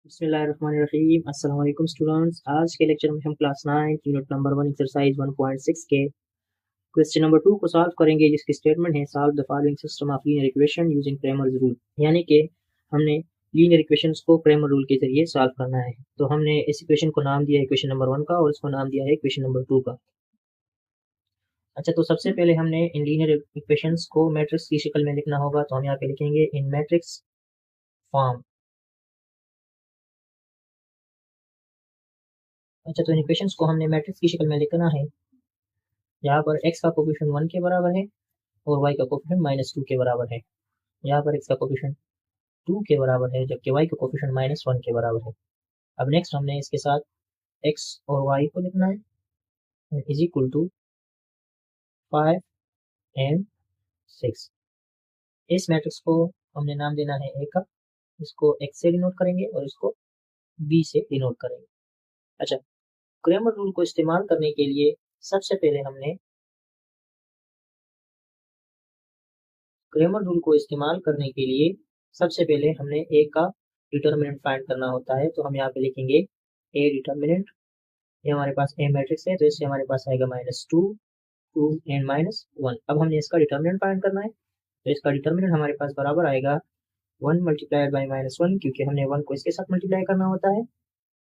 बिस्मिल्लाहिर्रहमानिर्रहीम। अस्सलाम वालेकुम स्टूडेंट्स। आज के लेक्चर में हम क्लास 9 यूनिट नंबर 1 एक्सरसाइज 1.6 के क्वेश्चन नंबर 2 को सॉल्व करेंगे, जिसकी स्टेटमेंट है solve the following system of linear equation using Cramer's rule. यानी कि हमने लीनियर इक्वेशंस को क्रेमर रूल के जरिए सॉल्व करना है। तो हमने इस इक्वेशन को नाम दिया है इक्वेशन नंबर 1 का और इसको नाम दिया है इक्वेशन नंबर 2 का। अच्छा, तो सबसे पहले हमने इन लीनियर इक्वेशंस को मैट्रिक्स की शक्ल में लिखना होगा। तो हम यहाँ पे लिखेंगे इन मैट्रिक्स फॉर्म। अच्छा, तो इन इक्वेशंस को हमने मैट्रिक्स की शक्ल में लिखना है। यहाँ पर x का कोफिशिएंट 1 के बराबर है और y का कोफिशिएंट -2 के बराबर है। यहाँ पर x का कोफिशिएंट 2 के बराबर है, जबकि y का कोफिशिएंट -1 के बराबर है। अब नेक्स्ट हमने इसके साथ x और y को लिखना है इज इक्वल टू 5 एंड 6। इस मैट्रिक्स को हमने नाम देना है a का। इसको x से डिनोट करेंगे और इसको b से डिनोट करेंगे। अच्छा, क्रेमर रूल को इस्तेमाल करने के लिए सबसे पहले हमने a का डिटर्मिनेंट फाइंड करना होता है। तो हम यहाँ पे लिखेंगे a डिटर्मिनेंट। ये हमारे पास a मैट्रिक्स है, तो इससे हमारे पास आएगा -2, 2 एंड -1। अब हमने इसका डिटर्मिनेंट फाइंड करना है। तो इसका डिटर्मिनेंट हमारे पास बराबर आएगा 1 मल्टीप्लाइड बाई -1, क्योंकि हमने 1 को इसके साथ मल्टीप्लाई करना होता है,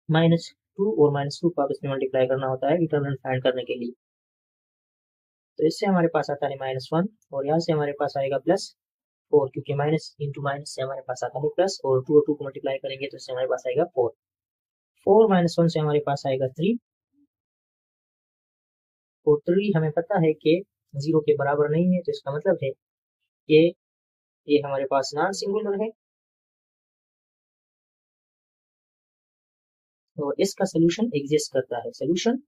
-2 और -2 को आपस में मल्टीप्लाई करना होता है डिटर्मिनेंट फाइंड करने के लिए। तो इससे हमारे पास आता है -1 और यहाँ से हमारे पास आएगा +4, क्योंकि माइनस इंटू माइनस से हमारे पास आता है प्लस, और 2 और 2 को मल्टीप्लाई करेंगे तो इससे हमारे पास आएगा 4। 4 -1 से हमारे पास आएगा 3, और 3 हमें पता है कि 0 के बराबर नहीं है, तो इसका मतलब है कि ये हमारे पास नॉन सिंगुलर है और इसका सोल्यूशन एग्जिस्ट करता है। Solution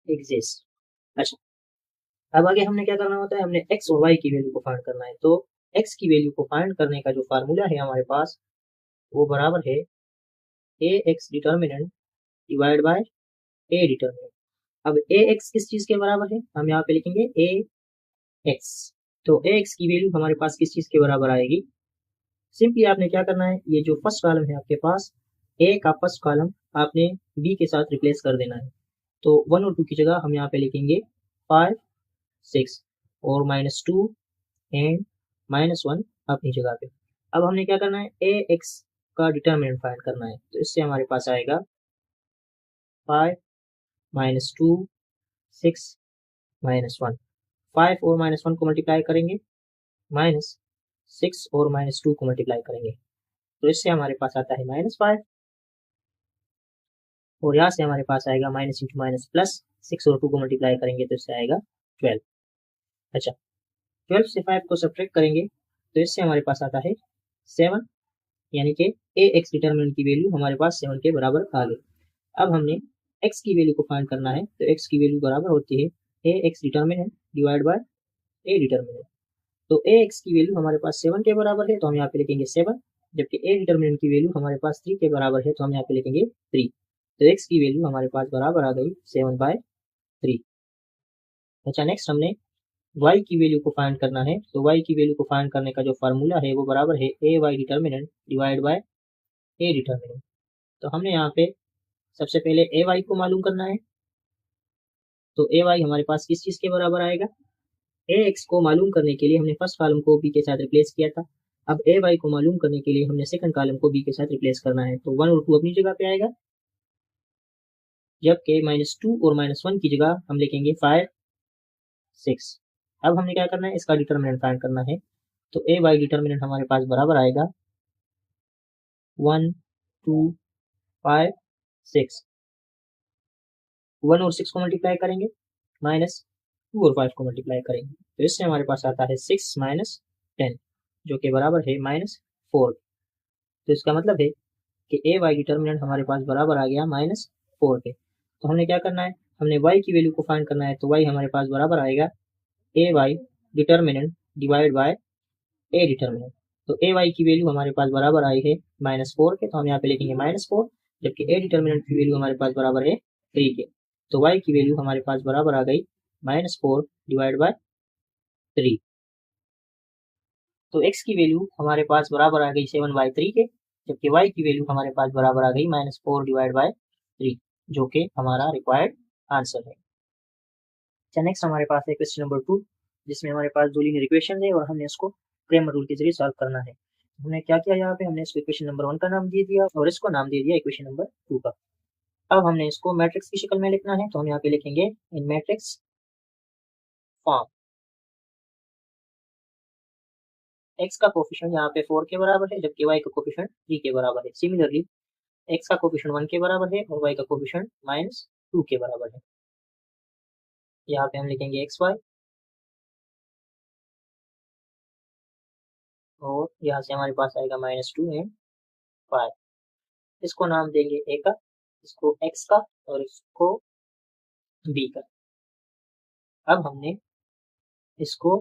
exist. अच्छा, अब आगे हमने क्या करना होता है, हमने x और y की वैल्यू को फाइंड करना है। तो x की वैल्यू को फाइंड करने का जो फार्मूला है हमारे पास, वो बराबर है ax determinant divide by a determinant. अब ax किस चीज के बराबर है, हम यहाँ पे लिखेंगे ax। तो ax की वैल्यू हमारे पास किस चीज के बराबर आएगी। सिंपली आपने क्या करना है, ये जो फर्स्ट कॉलम है आपके पास, a का फर्स्ट कॉलम आपने b के साथ रिप्लेस कर देना है। तो 1 और 2 की जगह हम यहाँ पे लिखेंगे 5, 6 और -2 एंड -1 अपनी जगह पे। अब हमने क्या करना है, ax का डिटर्मिनेंट फाइंड करना है। तो इससे हमारे पास आएगा 5 -2 6 -1। 5 और -1 को मल्टीप्लाई करेंगे, -6 और -2 को मल्टीप्लाई करेंगे, तो इससे हमारे पास आता है -5, और यहाँ से हमारे पास आएगा माइनस इंटू माइनस प्लस। 6 और 2 को मल्टीप्लाई करेंगे तो इससे आएगा 12। अच्छा, 12 से 5 को सब्ट्रैक्ट करेंगे तो इससे हमारे पास आता है 7, यानी कि ax डिटर्मिनेंट की वैल्यू हमारे पास 7 के बराबर आ गई। अब हमने x की वैल्यू को फाइंड करना है। तो x की वैल्यू बराबर होती है ax determinant divide by a determinant. तो ax की वैल्यू हमारे पास 7 के बराबर है, तो हम यहाँ पे लिखेंगे 7, जबकि a डिटर्मिनेंट की वैल्यू हमारे पास 3 के बराबर है, तो हम यहाँ पे लिखेंगे 3। तो x की वैल्यू हमारे पास बराबर आ गई 7/3। अच्छा, नेक्स्ट हमने y की वैल्यू को फाइंड करना है। तो y की वैल्यू को फाइंड करने का जो फार्मूला है वो बराबर है ay determinant divide by a determinant. तो हमने यहाँ पे सबसे पहले ay को मालूम करना है। तो ay हमारे पास किस चीज़ के बराबर आएगा, ax को मालूम करने के लिए हमने फर्स्ट कॉलम को b के साथ रिप्लेस किया था। अब ay को मालूम करने के लिए हमने सेकंड कॉलम को b के साथ रिप्लेस करना है। तो 1 और 2 अपनी जगह पे आएगा, जबकि -2 और -1 की जगह हम लिखेंगे 5, 6। अब हमने क्या करना है, इसका डिटर्मिनेंट फाइंड करना है। तो ay डिटर्मिनेंट हमारे पास बराबर आएगा 1, 2, 5, 6। 1 और 6 को मल्टीप्लाई करेंगे, -2 और 5 को मल्टीप्लाई करेंगे, तो इससे हमारे पास आता है 6 -10, जो कि बराबर है -4। तो इसका मतलब है कि ay डिटर्मिनेंट हमारे पास बराबर आ गया -4 के। तो हमने क्या करना है, हमने y की वैल्यू को फाइंड करना है। तो y हमारे पास बराबर आएगा ay determinant divide by a determinant. तो ay की वैल्यू हमारे पास बराबर आई है -4 के, तो हम यहाँ पे लिखेंगे -4, जबकि a डिटर्मिनेंट की वैल्यू हमारे पास बराबर है 3 के। तो y की वैल्यू हमारे पास बराबर आ गई -4 डिवाइड बाय 3। तो x की वैल्यू हमारे पास बराबर आ गई 7/3 के। जबकि y की वैल्यू हमारे पास बराबर आ गई -4 डिवाइड बाय 3, जो कि हमारा रिक्वायर्ड आंसर है। अच्छा, नेक्स्ट हमारे पास है क्वेश्चन नंबर 2, जिसमें हमारे पास दो लीनियर इक्वेशन है और हमने इसको क्रेमर रूल के जरिए सॉल्व करना है। हमने क्या किया यहाँ पे, हमने इसको इक्वेशन नंबर 1 का नाम दे दिया और इसको नाम दे दिया इक्वेशन नंबर 2 का। अब हमने इसको मैट्रिक्स की शक्ल में लिखना है, तो हम यहाँ पे लिखेंगे इन मैट्रिक्स फॉर्म। x का कोफिशिएंट यहाँ पे 4 के बराबर है, जबकि y का कोफिशिएंट 3 के बराबर है। सिमिलरली x का कोफिशिएंट 1 के बराबर है और y का कोफिशिएंट -2 के बराबर है। यहाँ पे हम लिखेंगे xy और यहाँ से हमारे पास आएगा -2 एंड 5। इसको नाम देंगे a का, इसको x का और इसको b का। अब हमने इसको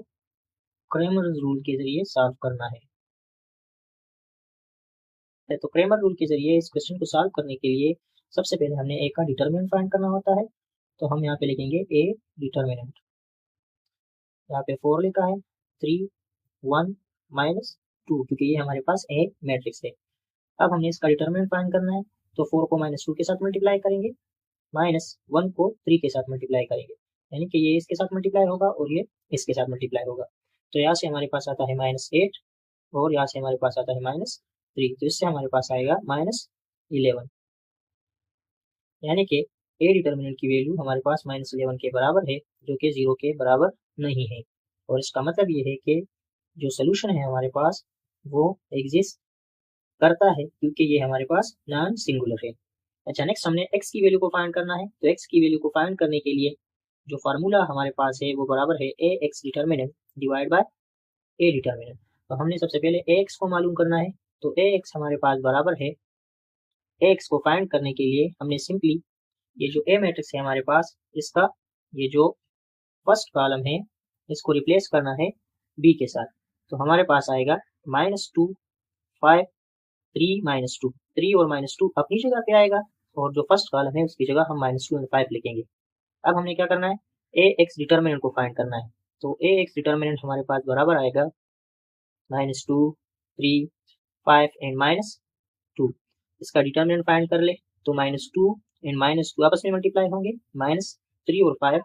क्रेमर रूल के जरिए सॉल्व करना है। तो क्रेमर रूल के जरिए इस क्वेश्चन को सॉल्व करने के लिए सबसे पहले हमने a का डिटरमिनेंट फाइंड करना होता है। तो हम यहाँ पे लिखेंगे a डिटरमिनेंट, यहाँ पे 4 लिखा है, 3 1 -2, क्योंकि ये हमारे पास a मैट्रिक्स है। अब हमने इसका डिटरमिनेंट फाइंड करना है, तो 4 को -2 के साथ मल्टीप्लाई करेंगे, -1 को 3 के साथ मल्टीप्लाई करेंगे, यानी कि ये इसके साथ मल्टीप्लाई होगा और ये इसके साथ मल्टीप्लाई होगा। तो यहाँ से हमारे पास आता है -8 और यहाँ से हमारे पास आता है -3, तो इससे हमारे पास आएगा -11, यानी कि ए डिटरमिनेंट की वैल्यू हमारे पास -11 के बराबर है, जो कि 0 के बराबर नहीं है। और इसका मतलब ये है कि जो सोल्यूशन है हमारे पास वो एग्जिस्ट करता है, क्योंकि ये हमारे पास नॉन सिंगुलर है। अच्छा, नेक्स्ट हमने x की वैल्यू को फाइंड करना है। तो x की वैल्यू को फाइंड करने के लिए जो फार्मूला हमारे पास है वो बराबर है ax determinant divide bye a determinant. तो हमने सबसे पहले ax को मालूम करना है, तो ax हमारे पास बराबर है, ax को फाइंड करने के लिए हमने सिंपली ये जो A मैट्रिक्स है हमारे पास, इसका ये जो फर्स्ट कॉलम है इसको रिप्लेस करना है B के साथ। तो हमारे पास आएगा -2 5 3 -2, 3 और -2 अपनी जगह पे आएगा और जो फर्स्ट कॉलम है उसकी जगह हम -2 और 5 लिखेंगे। अब हमने क्या करना है, Ax डिटरमिनेंट को फाइंड करना है। तो Ax डिटरमिनेंट हमारे पास बराबर आएगा -2 3 5 एंड -2। इसका डिटरमिनेंट फाइंड कर ले, तो -2 एंड -2 आपस में मल्टीप्लाई होंगे, -3 और 5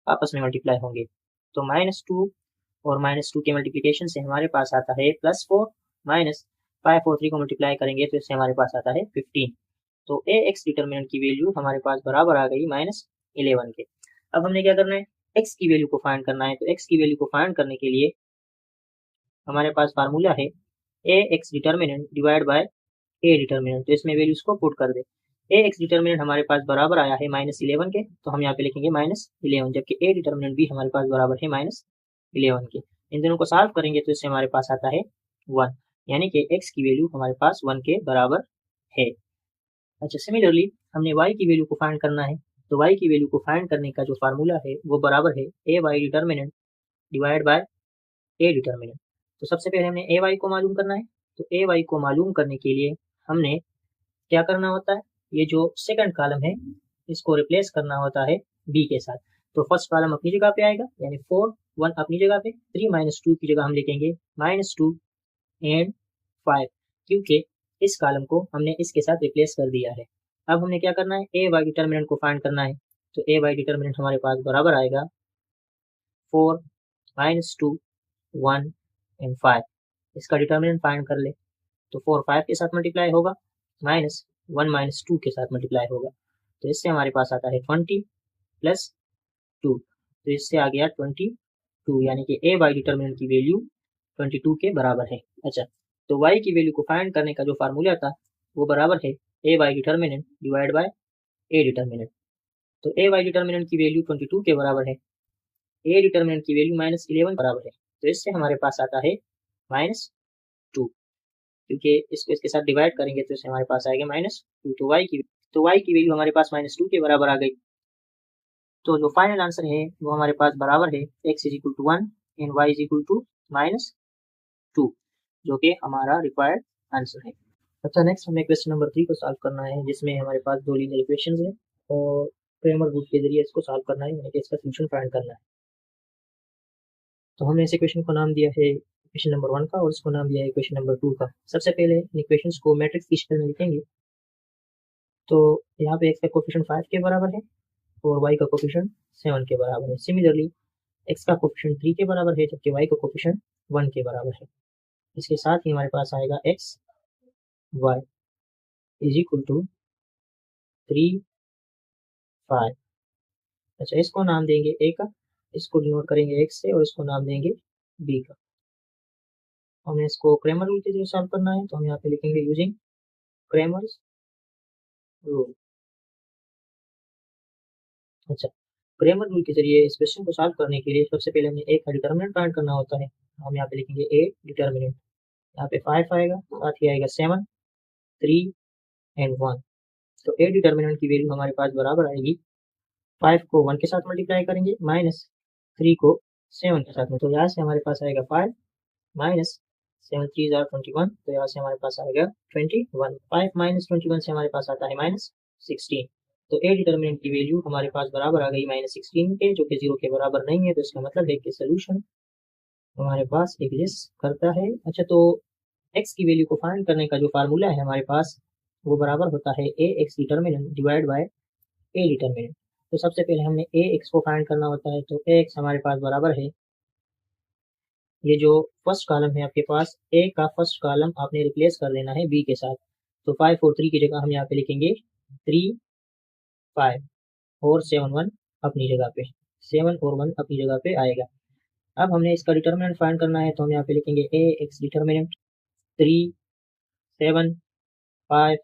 आपस में मल्टीप्लाई होंगे। तो -2 और -2 के मल्टीप्लिकेशन से हमारे पास आता है +4, -5 और 3 को मल्टीप्लाई करेंगे तो इससे हमारे पास आता है 15। तो Ax डिटरमिनेंट की वैल्यू हमारे पास बराबर आ गई -11 के। अब हमने क्या करना है, x की वैल्यू को फाइंड करना है। तो x की वैल्यू को फाइंड करने के लिए हमारे पास फार्मूला है Ax determinant divide bye a determinant. तो इसमें वैल्यूज को पुट कर दे। Ax डिटरमिनेंट हमारे पास बराबर आया है -11 के, तो हम यहाँ पे लिखेंगे -11, जबकि a डिटरमिनेंट भी हमारे पास बराबर है -11 के। इन दोनों को सॉल्व करेंगे तो इससे हमारे पास आता है 1, यानी कि x की वैल्यू हमारे पास 1 के बराबर है। अच्छा, सिमिलरली हमने y की वैल्यू को फाइंड करना है। तो y की वैल्यू को फाइंड करने का जो फार्मूला है वो बराबर है ay determinant divide bye a determinant. तो सबसे पहले हमने ay को मालूम करना है। तो ay को मालूम करने के लिए हमने क्या करना होता है, ये जो सेकंड कॉलम है इसको रिप्लेस करना होता है b के साथ। तो फर्स्ट कॉलम अपनी जगह पे आएगा, यानी 4 1 अपनी जगह पे, 3 -2 की जगह हम लिखेंगे -2 एंड 5, क्योंकि इस कॉलम को हमने इसके साथ रिप्लेस कर दिया है। अब हमने क्या करना है, ay डिटरमिनेंट को फाइंड करना है। तो ay डिटरमिनेंट हमारे पास बराबर आएगा 4 -2 1 एंड 5। इसका डिटरमिनेंट फाइंड कर ले, तो 4 5 के साथ मल्टीप्लाई होगा, -1 -2 के साथ मल्टीप्लाई होगा, तो इससे हमारे पास आता है 20 प्लस 2, तो इससे आ गया 22, यानी कि a डिटरमिनेंट की वैल्यू 22 के बराबर है। अच्छा, तो y की वैल्यू को फाइंड करने का जो फार्मूला था वो बराबर है a determinant divide bye a determinant. तो a डिटरमिनेंट की वैल्यू 22 के बराबर है, a डिटरमिनेंट की वैल्यू -11 बराबर है, तो इससे हमारे पास आता है -2, क्योंकि इसको इसके साथ डिवाइड करेंगे तो इससे हमारे पास आएगा -2। तो y की वैल्यू हमारे पास -2 के बराबर आ गई। तो जो फाइनल आंसर है वो हमारे पास बराबर है x = 1 एंड y = -2, जो कि हमारा रिक्वायर्ड आंसर है। अच्छा, नेक्स्ट हमें क्वेश्चन नंबर 3 को सॉल्व करना है, जिसमें हमारे पास दो लीनियर इक्वेशंस हैं और क्रेमर रूल के जरिए इसको सॉल्व करना है, यानी कि इसका सॉल्यूशन फाइंड करना है। तो हमने इस इक्वेशन को नाम दिया है इक्वेशन नंबर 1 का और इसको नाम दिया है इक्वेशन नंबर 2 का। सबसे पहले इन इक्वेशंस को मैट्रिक्स की शक्ल में लिखेंगे। तो यहाँ पे x का कोफिशिएंट 5 के बराबर है और y का कोफिशिएंट 7 के बराबर है। सिमिलरली x का कोफिशिएंट 3 के बराबर है जबकि y का कोफिशिएंट 1 के बराबर है। इसके साथ ही हमारे पास आएगा x y is equal to 3 5। अच्छा, इसको नाम देंगे a का, इसको डिनोट करेंगे x से और इसको नाम देंगे b का। हमें इसको क्रैमर रूल के जरिए सॉल्व करना है, तो हम यहाँ पे लिखेंगे यूजिंग क्रैमर्स रूल। अच्छा, क्रैमर रूल के जरिए इस क्वेश्चन को सॉल्व करने के लिए सबसे पहले हमें a का डिटरमिनेंट फाइंड करना होता है। हम यहाँ पे लिखेंगे a डिटरमिनेंट, यहाँ पे 5 आएगा, साथ ही आएगा 7, 3 एंड 1। तो a डिटरमिनेंट की वैल्यू हमारे पास बराबर आएगी 5 को 1 के साथ मल्टीप्लाई करेंगे माइनस 3 को 7 के साथ में। तो यहाँ से हमारे पास आएगा 5 माइनस 7 3 आर 21, तो यहाँ से हमारे पास आएगा 21। 5 माइनस 21 से हमारे पास आता है माइनस 16। तो ए डिटरमिनेंट की वैल्यू हमारे पास बराबर आ गई माइनस 16 के, जो कि 0 के बराबर नहीं है। तो इसका मतलब है कि सोल्यूशन हमारे पास एग्जिस्ट करता है। अच्छा, तो x की वैल्यू को फाइंड करने का जो फार्मूला है हमारे पास वो बराबर होता है A X determinant divide by A determinant. तो सबसे पहले हमने ए एक्स को फाइंड करना होता है, तो ए एक्स हमारे पास बराबर है, ये जो फर्स्ट कॉलम है आपके पास ए का फर्स्ट कॉलम आपने रिप्लेस कर देना है बी के साथ। तो 5 और 3 की जगह हम यहाँ पे लिखेंगे 3 5 और 7 1 अपनी जगह पे, 7 और 1 अपनी जगह पे आएगा। अब हमने इसका डिटरमिनेंट फाइंड करना है, तो हम यहाँ पे लिखेंगे ए एक्स डिटरमिनेंट 3 7 5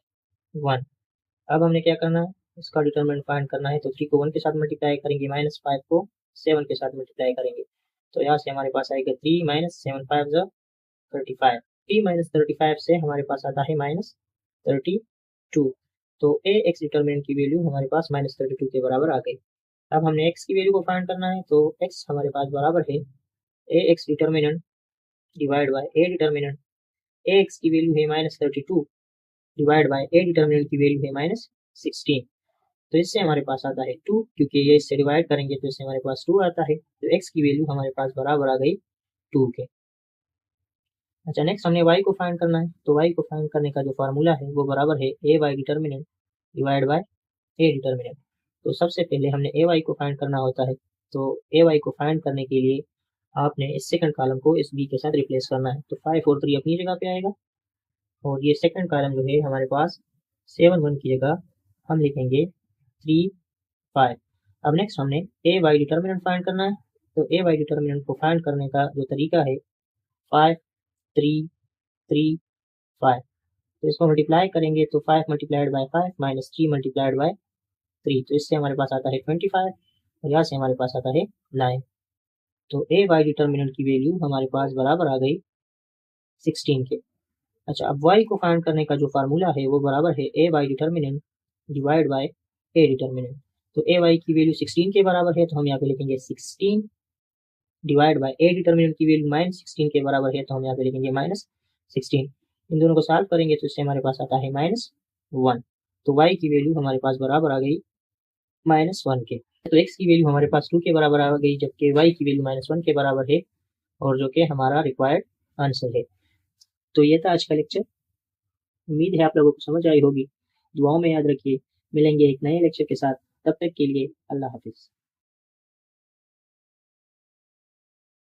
1। अब हमने क्या करना है, इसका डिटरमिनेंट फाइंड करना है, तो 3 को 1 के साथ मल्टीप्लाई करेंगे माइनस 5 को 7 के साथ मल्टीप्लाई करेंगे। तो यहाँ से हमारे पास आएगा 3 माइनस 7 5 35। 3 माइनस 35 से हमारे पास आता है माइनस 32। तो ए एक्स डिटरमिनेंट की वैल्यू हमारे पास माइनस 32 के बराबर आ गई। अब हमने एक्स की वैल्यू को फाइंड करना है, तो एक्स हमारे पास बराबर है A X determinant divide by A determinant. A X की वैल्यू है minus 32 divide by A determinant की वैल्यू है माइनस 16। तो इससे हमारे पास आता है 2, क्योंकि ये इससे डिवाइड करेंगे तो इससे हमारे पास 2 आता है। तो एक्स की वैल्यू हमारे पास बराबर आ गई 2 के। अच्छा, नेक्स्ट हमने y को फाइंड करना है, तो y को फाइंड करने का जो फार्मूला है वो बराबर है A Y determinant divide by A determinant. तो सबसे पहले हमने ए वाई को फाइंड करना होता है, तो ए वाई को फाइंड करने के लिए आपने इस सेकंड कॉलम को इस बी के साथ रिप्लेस करना है। तो 5 और 3 अपनी जगह पे आएगा और ये सेकंड कॉलम जो है हमारे पास 7 1 की जगह हम लिखेंगे 3 5। अब नेक्स्ट हमने ए वाई डिटरमिनेंट फाइंड करना है, तो ए वाई डिटरमिनेंट को फाइंड करने का जो तरीका है 5 3 3 5। तो इसको मल्टीप्लाई करेंगे तो 5 multiplied by 5 minus 3 multiplied by 3, तो इससे हमारे पास आता है 25 और यहाँ से हमारे पास आता है 9। तो ए वाई डिटरमिनेंट की वैल्यू हमारे पास बराबर आ गई 16 के। अच्छा, अब y को फाइंड करने का जो फार्मूला है वो बराबर है A Y determinant divide by A determinant. तो ए वाई की वैल्यू 16 के बराबर है, तो हम यहाँ पे लिखेंगे 16 डिवाइड बाय ए डिटरमिनेंट की वैल्यू माइनस 16 के बराबर है, तो हम यहाँ पे लिखेंगे माइनस 16। इन दोनों को सॉल्व करेंगे तो इससे हमारे पास आता है माइनस 1। तो y की वैल्यू हमारे पास बराबर आ गई माइनस 1 के। तो x की वैल्यू हमारे पास 2 के बराबर आ गई, जबकि y की वैल्यू माइनस 1 के बराबर है और जो कि हमारा रिक्वायर्ड आंसर है। तो ये था आज का लेक्चर। उम्मीद है आप लोगों को समझ आई होगी। दुआओं में याद रखिए। मिलेंगे एक नए लेक्चर के साथ, तब तक के लिए अल्लाह हाफिज़।